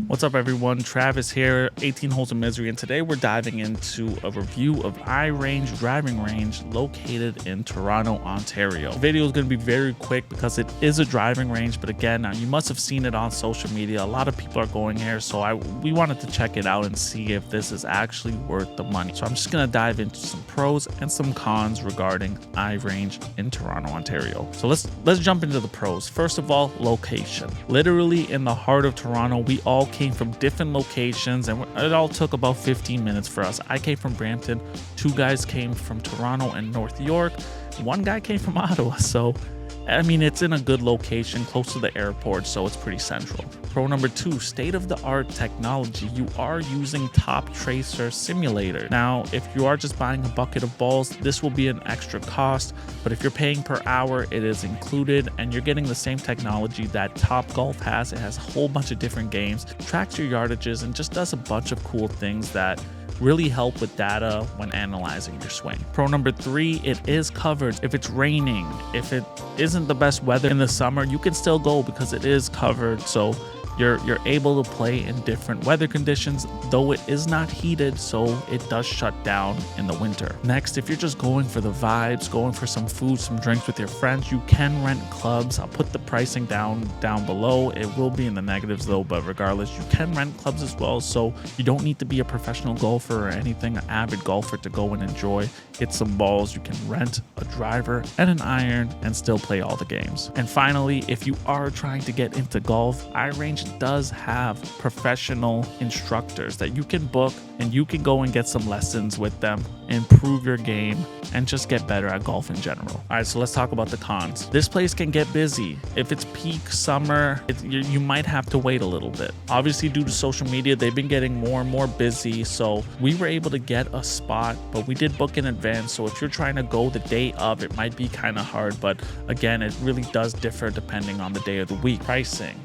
What's up everyone, Travis here, 18 Holes of Misery, and today we're diving into a review of iRange driving range located in Toronto, Ontario. The video is going to be very quick because it is a driving range, but again, you must have seen it on social media. A lot of people are going here, so we wanted to check it out and see if this is actually worth the money. So I'm just going to dive into some pros and some cons regarding iRange in Toronto, Ontario. So let's jump into the pros. First of all, location. Literally in the heart of Toronto. We all came from different locations and it all took about 15 minutes for us. I came from Brampton, 2 guys came from Toronto and North York, 1 guy came from Ottawa. So I mean, it's in a good location close to the airport, so it's pretty central. Pro number 2, state-of-the-art technology. You are using Top Tracer Simulator. Now, if you are just buying a bucket of balls, this will be an extra cost, but if you're paying per hour, it is included, and you're getting the same technology that Top Golf has. It has a whole bunch of different games, tracks your yardages, and just does a bunch of cool things that really help with data when analyzing your swing. Pro number 3, it is covered. If it's raining, if it isn't the best weather in the summer, you can still go because it is covered. So you're able to play in different weather conditions, though it is not heated, so it does shut down in the winter. Next, if you're just going for the vibes, going for some food, some drinks with your friends, you can rent clubs. I'll put the pricing down below. It will be in the negatives though, but regardless, you can rent clubs as well, so you don't need to be a professional golfer or anything, an avid golfer to go and enjoy, hit some balls. You can rent a driver and an iron and still play all the games. And finally, if you are trying to get into golf, iRange does have professional instructors that you can book and you can go and get some lessons with them, improve your game, and just get better at golf in general. All right, so let's talk about the cons. This place can get busy. If it's peak summer, you might have to wait a little bit. Obviously, due to social media, they've been getting more and more busy, so we were able to get a spot, but we did book in advance, so if you're trying to go the day of, it might be kind of hard, but again, it really does differ depending on the day of the week. Pricing.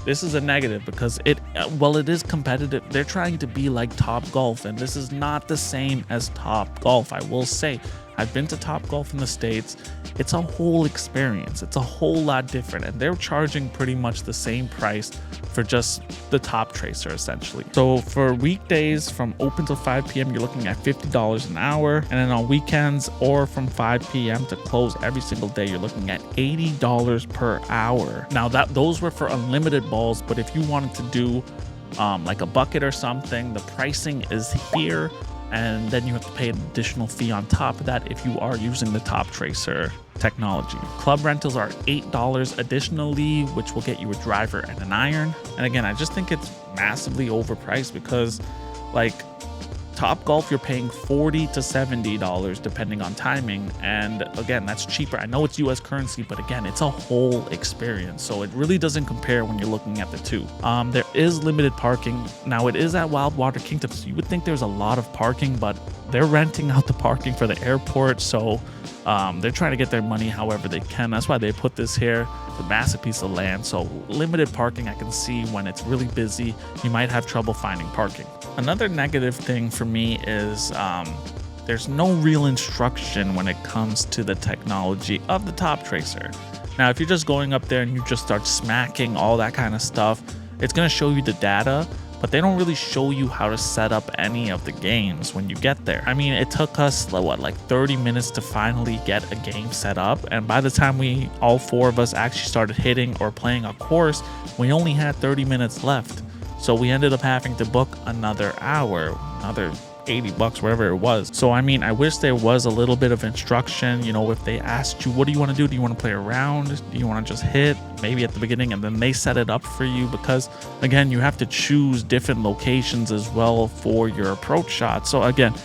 This is a negative because it is competitive. They're trying to be like Top Golf, and this is not the same as Top Golf. I will say, I've been to Top Golf in the States. It's a whole experience. It's a whole lot different, and they're charging pretty much the same price for just the Top Tracer essentially. So for weekdays from open till 5 p.m., you're looking at $50 an hour, and then on weekends or from 5 p.m. to close every single day, you're looking at $80 per hour. Now those were for unlimited balls, but if you wanted to do like a bucket or something, the pricing is here. And then you have to pay an additional fee on top of that if you are using the Top Tracer technology. Club rentals are $8 additionally, which will get you a driver and an iron. And again, I just think it's massively overpriced because like Top Golf, you're paying $40 to $70 depending on timing, and again, that's cheaper. I know it's US currency, but again, it's a whole experience, so it really doesn't compare when you're looking at the two. There is limited parking. Now, it is at Wildwater Kingdom, so you would think there's a lot of parking, but they're renting out the parking for the airport, so they're trying to get their money however they can. That's why they put this here. It's a massive piece of land, so limited parking. I can see when it's really busy, you might have trouble finding parking. Another negative thing for me is there's no real instruction when it comes to the technology of the Top Tracer. Now, if you're just going up there and you just start smacking all that kind of stuff, it's going to show you the data, but they don't really show you how to set up any of the games when you get there. I mean, it took us like 30 minutes to finally get a game set up, and by the time all 4 of us actually started hitting or playing a course, we only had 30 minutes left. So we ended up having to book another hour, another $80, whatever it was. So I mean, I wish there was a little bit of instruction. You know, if they asked you, what do you want to do? Do you want to play around? Do you want to just hit maybe at the beginning, and then they set it up for you? Because again, you have to choose different locations as well for your approach shot. So again,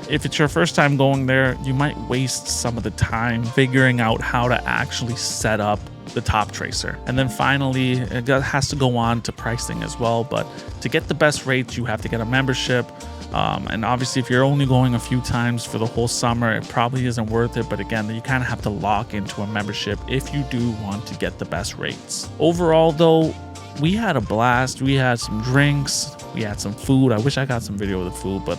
if it's your first time going there, you might waste some of the time figuring out how to actually set up the Top Tracer. And then finally, it has to go on to pricing as well, but to get the best rates, you have to get a membership. And obviously, if you're only going a few times for the whole summer, it probably isn't worth it. But again, you kind of have to lock into a membership if you do want to get the best rates. Overall, though, we had a blast. We had some drinks, we had some food. I wish I got some video of the food, but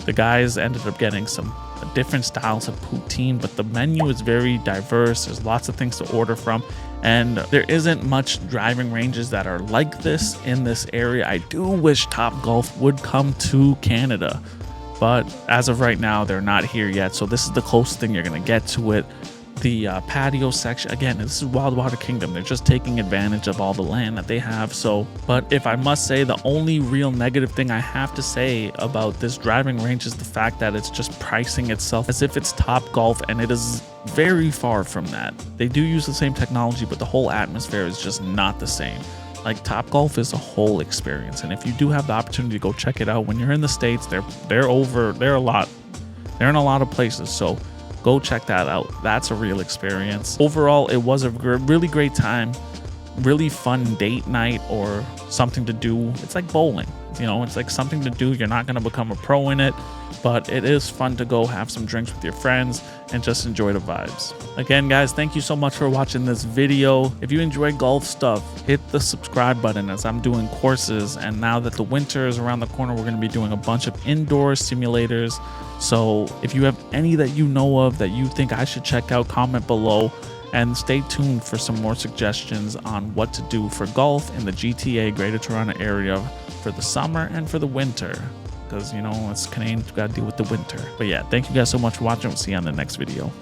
the guys ended up getting some different styles of poutine, but the menu is very diverse. There's lots of things to order from, and there isn't much driving ranges that are like this in this area. I do wish Topgolf would come to Canada, but as of right now, they're not here yet. So this is the closest thing you're gonna get to it. The patio section, again, this is Wild Water Kingdom. They're just taking advantage of all the land that they have. So, but if I must say, the only real negative thing I have to say about this driving range is the fact that it's just pricing itself as if it's Topgolf, and it is very far from that. They do use the same technology, but the whole atmosphere is just not the same. Like, Topgolf is a whole experience, and if you do have the opportunity to go check it out when you're in the States, they're in a lot of places. So go check that out. That's a real experience. Overall, it was a really great time, really fun date night or something to do. It's like bowling, you know, it's like something to do. You're not going to become a pro in it, but it is fun to go have some drinks with your friends and just enjoy the vibes. Again, guys, thank you so much for watching this video. If you enjoy golf stuff, hit the subscribe button, as I'm doing courses, and now that the winter is around the corner, we're going to be doing a bunch of indoor simulators. So if you have any that you know of that you think I should check out, comment below, and stay tuned for some more suggestions on what to do for golf in the GTA Greater Toronto area for the summer and for the winter, because, you know, as Canadians, we got to deal with the winter. But yeah, thank you guys so much for watching. We'll see you on the next video.